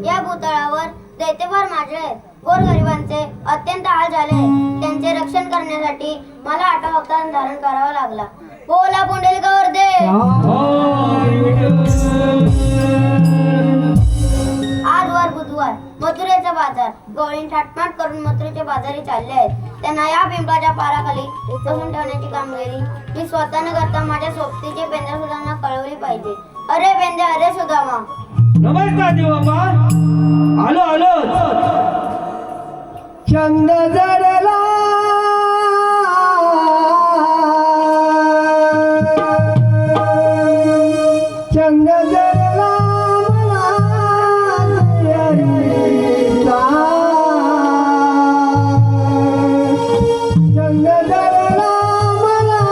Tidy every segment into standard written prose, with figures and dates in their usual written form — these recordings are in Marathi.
या भूतळावर दैत्यभार माजले आहेत. गोरगरिबांचे अत्यंत हाल झाले. त्यांचे रक्षण करण्यासाठी मला 8 अवतार धारण करावा लागला. बोला पुंडलिकावर दे. आजवर बुधवार मथुरेचा बाजार. गवळीन थाटमाट करून मथुरेचे बाजारी चालले आहेत. त्यांना या पिंपळाच्या पाराखाली बसून ठेवण्याची कामगिरी मी स्वतः न करता माझ्या सोबतीचे पेंद्या सुद्धा कळवली पाहिजे. अरे पेंद्या, अरे सुदामा. नमस्कार देवाबा. आलो चंद जडला चंद जडला मला चंद जडला मला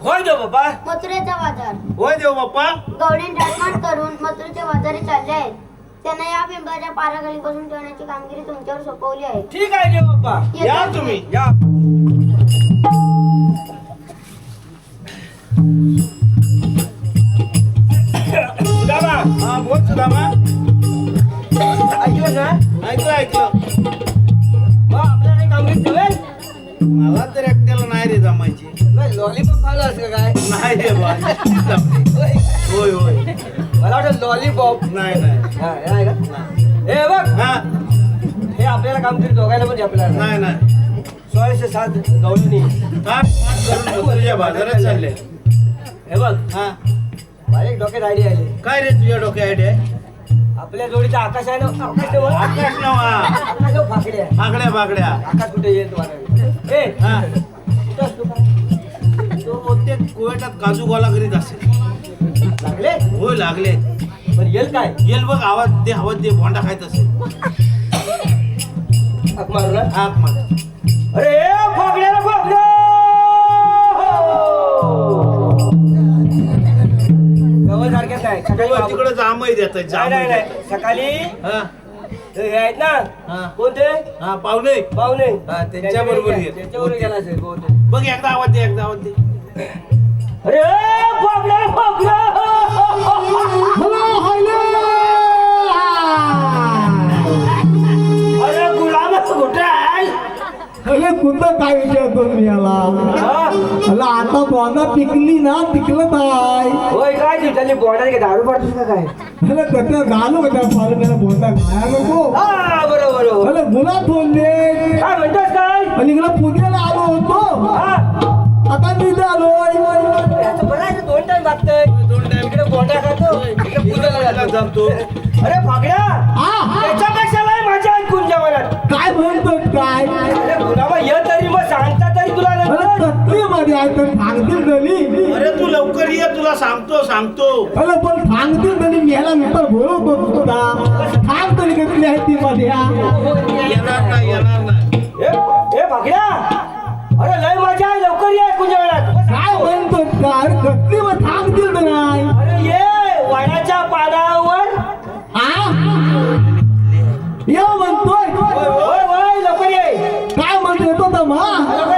होय देव बाप्पा. मथुरेचा बाजार. होय देव बाप्पा. गवळीन थाटमाट करून मथुरेचे बाजारी चालले आहेत. त्यांना या पिंपळाच्या पाराखाली बसून ठेवण्याची कामगिरी तुमच्यावर सोपवली आहे. ठीक आहे देवबाबा, या तुम्ही या. सुदामा, हा बोल सुदामा. ऐकलं का? ऐकलं. मग आपल्याला काही कामगिरी ठेवेल? मला तर एकट्याला नाही रे जमायची. लॉलीपॉप खाल्लं असं काय? नाही रे बा. होय होय. मला वाटतं लॉलीपॉप. नाही हे बघ, हे आपल्याला कामगिरी दोघायला पण आपल्याला नाही 1607 गवळणी तुझ्या बाजारात चालले. हे बघ, माझ्या एक डोक्यात आयडिया आली. काय रे तुझ्या डोक्यात आयडिया? आपल्या जोडीचा आकाश आहे ना, आकाश नवा फाकड्या आकाश कुठे येत तो प्रत्येक कुवेटात काजू गोला करीत असेल. लागले होय लागले. पण येल काय येल बघ, आवाज दे भोंडा खायत असेल. हाक मारू ना, हाक मार. अरे फाकड्याला फाकड्या सारख्याच आहे. तिकडे जांभई देत नाही. सकाळी हे आहेत ना कोणते पाहुणे त्यांच्या बरोबर बघ. एकदा आवाज दे. अरे अरे गुलाम कुठे आहे? अरे कुठं काय विचारतो मी याला? अला आता बोंडा पिकली ना, पिकलं काय? होय काय दिवसांनी बोर्डाने दारू पडतो का काय? अरे कसं घालू का पालकाला बोंडा खाया नको? बरोबर. अरे गुलाब बोलले काय म्हणतोस काय? आणि इकडे पुण्याला आलो होतो, आता तिथे आलो. दोन टाइम लागतंय. इकडे बोंडा खातो, इकडे पुण्याला जातो. अरे फाकड्या त्याच्यापेक्षा नाही मजा आहे कुंजा मला. काय म्हणतो काय? अरे गुलाबा ये तरी मग सांगता तरी तुला कत्ती मध्ये आहे तर सांगतील तरी. अरे तू लवकर ये, तुला सांगतो. अरे पण सांगतील तरी मी ह्याला नंतर बोलवतो तुला. सांग तरी कसली आहे ती मध्ये. येणार नाही. ए भागड्या, अरे लय मजा आहे, लवकर ये कुंजा वेळात. काय म्हणतो काय? कत्ती मग सांगतील तर नाही. अरे ये वडाच्या पानावर ये म्हणतोय. होय लवकर ये. काय म्हणतो येतो तर मग?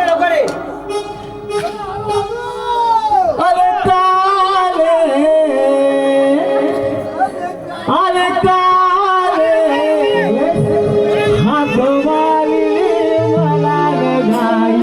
लवकर ये. अरे काले हात मारली मला घाई.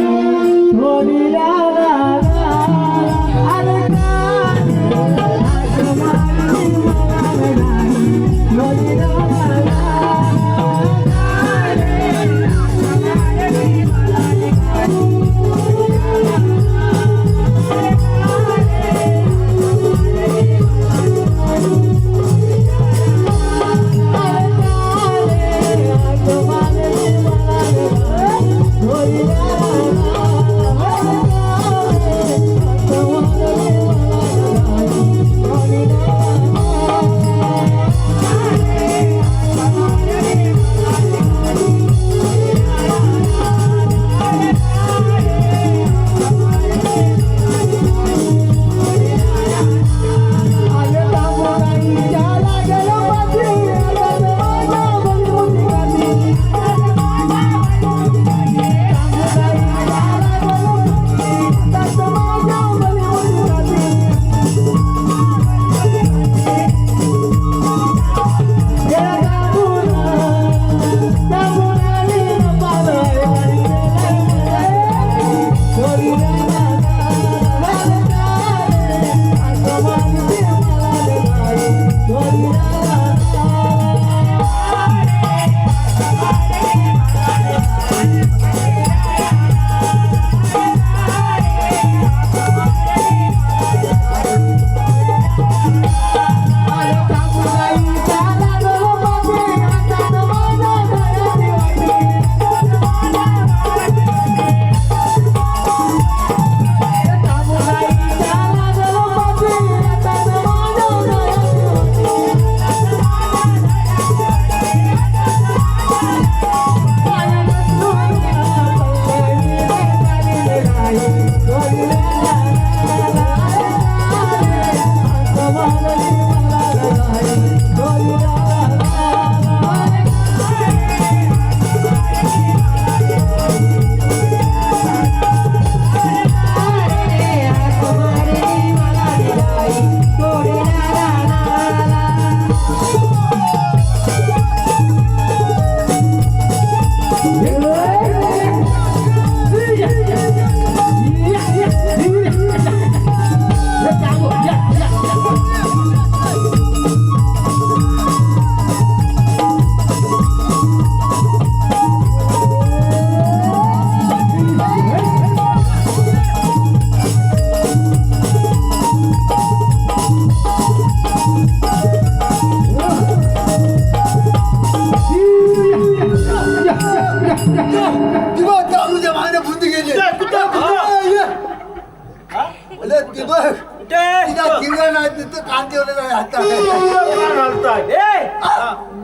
अरे ते बघ कुठे? तिला तिला नाही तिथं कान ठेवलं नाही आता का घालताय?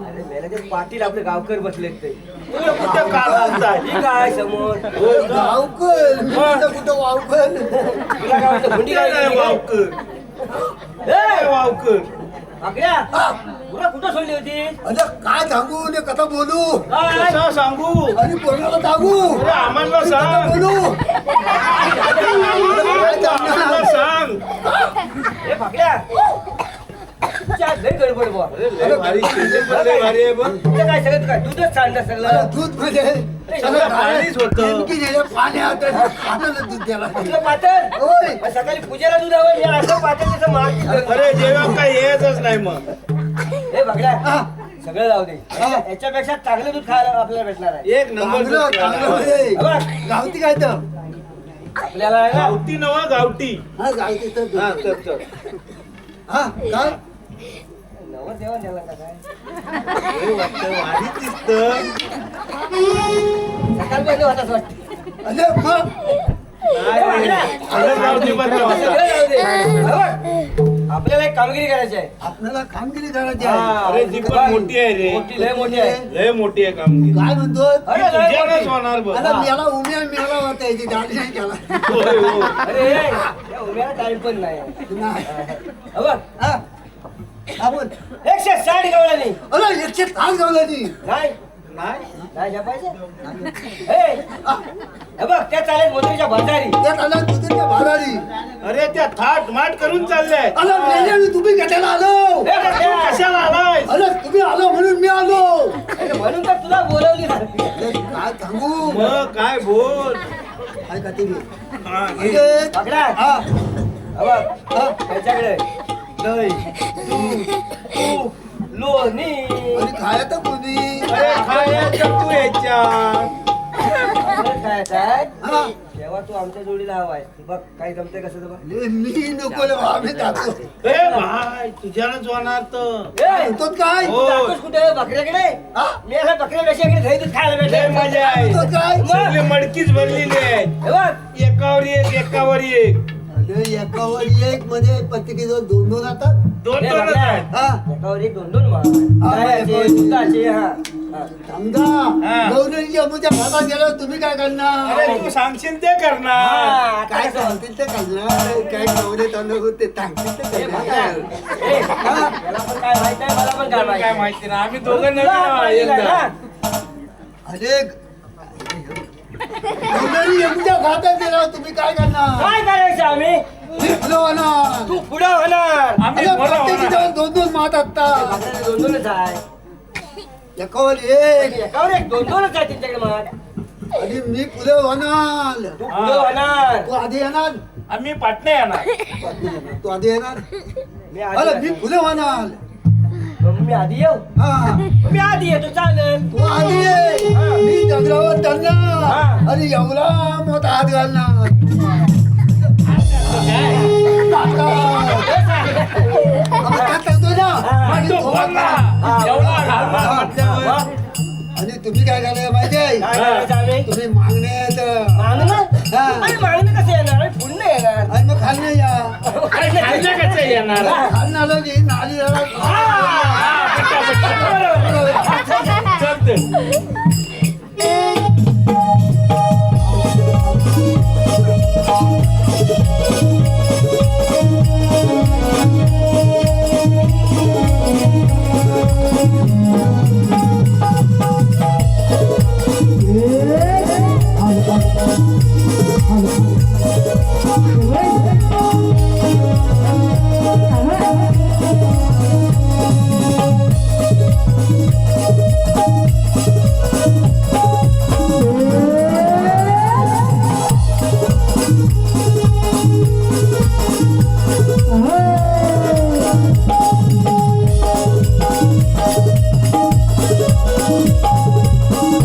अरे मेल्याचे पाटील आपले गावकर बसलेत ते. तुम्ही कुठे का घालताय? ही काय समोर वावकल कुठं वावकल तुला काय वाटलं हुंडी काय काय वावकर? ए, वावकर. आकड्या तुला कुठं सोडली होती अरे काय सांगू ने कथा बोलू काय कसं सांगू? आणि कोणाला सांगू अरे आम्हाला सांग. बोलू आम्हाला सांग. हे पाकड्या तुझ्या लय गडबड बुवा. लय भारी शेती पण लय भारी आहे बघ. तुझं काय सगळं काय दूधच सांडलं अरे सगळं दूध म्हणजे सगळं पाणीच होतं. नेमकी गेल्या पाण्यात पाण्याला दूध द्यायला तुझं पातळ होय मग सकाळी पूजेला दूध हवं हे असं पातळ त्याचं मार अरे जेव्हा काय येतच नाही मग. हे बघड्या हा. सगळं जाऊ दे याच्यापेक्षा चांगलं दूध खायला आपल्याला भेटणार आहे एक नंबर चांगलं दूध चांगलं प्यायला. होय. बघ. गावठी काय तर आपल्याला आहे ना गावठी नवा गावठी. हा गावठी तर हा दूध. तर हा काय नवर देवा द्यायला का काय लय वाटतं, भारी दिसतं. सकाळपासून होताच वाटतं अरे मग नाही रे. सगळं गावठी बनलं होतं. सगळं जाऊ दे. बघ. आपल्याला एक कामगिरी करायची आहे आपल्याला कामगिरी करायची हा. आहे अरे ती पण मोठी आहे रे. मोठी लय मोठी आहे लय मोठी आहे कामगिरी. काय म्हणतो अरे, लय तुझ्याकडेच मोठी. होणार बघ. आता मेला उम्या मेला होता याची गाडी नाही त्याला होय, होय. अरे या उभ्याला टाइम पण नाही नाही हा बघ हा आपण 160 गवळणी अरे 105 गावलाची नाही नाही नाही जपायचं हे हे बघ त्या चालेल मोदरीच्या भंडारी त्यात आला दुधाच्या भारारी अरे त्या थाट माट करून चालल्यात. अरे मेल्याने तुम्ही कशाला आलो हे बघ, तू कशाला आलाय? अरे तुम्ही आलो म्हणून मी आलो अरे म्हणून तर तुला बोलवली ना. अरे काय सांगू मग काय बोल. काय का तुम्ही हा, घे. अरे, पकडा हा हे बघ हा त्याच्याकडे दही दूध तूप लोणी आणि खायचं कोणी अरे खायचं तू याच्यात. आपलं खायचं आहे हा तेव्हा तू आमच्या जोडीला हवाय बघ काही जमतंय कसं तर बघ अरे, मी नको रे, आम्ही जातो ए भाई तुझ्यानंच होणार तर. ए, तो काय हो. जातोस कुठे बकऱ्याकडे हा? मी असं बकऱ्यापेक्षा दही दूध खायला लय भेटलं मजा आहे. तो काय सगळी मडकीच भरलेली आहे. हे बघ एकावर एक एकावर एक. अरे एकावर एक मध्ये प्रत्येकी दोन दोन आता दोन हे दोनच बघा. आहेत. हा एकावर एक दोन दोन माळ हा, दह्याचे, एकावर एक. दुधाचे हा हा. समजा हा. गौरींची अमुच्या घरात गेल्यावर तुम्ही काय करणार अरे तू सांगशील ते करणार. हा, आता काय कसं? सांगतील ते करणार काय गौरी तांदूळ होते सांगतील ते हे बघा. करणार ए, त्याला पण काय माहित नाही मला पण काय काय माहित माहिती ना आम्ही दोघं नवीन तुला आहोत माहिती नाही एकदा. ना? अरे गौरी अमुच्या घरात गेल्यावर तुम्ही काय करणार काय करायचं आम्ही फुलं होणार तू पुढे होणार आम्ही अरे बरं प्रत्येकी होणार. दोन दोन मात असतात आपल्याला दोन दोनच आहे एकावर एक एकावर एक दोन दोनच आहे तुमच्याकडे मग आणि मी फुलं होणार तू पुढे होणार तू आधी येणार आम्ही पाटणे येणार. तू आधी येणार मी अरे आधी मी येतो. फुलं होणार मग मी आधी येऊ हा मी आधी येतो चालेल तू आधी ये मी दगडावर हा. चालणार आणि एवढा मोठा हात घालणार आता सांगतो ना माझी तो थोबाड बोलला. ना. एवढा घालणार म्हटल्यावर. आणि तुम्ही काय करायला माहितीये काय करायचं आम्ही तुम्ही मागण्यात मागणं हा. अरे मागणं कसं येणार आम्ही पुढे येणार आणि मग खाल्लं या खाल्लं कसं येणार? खाल्लं आलं की नाली हा, हा, पट्टा, पट्टा. बरोबर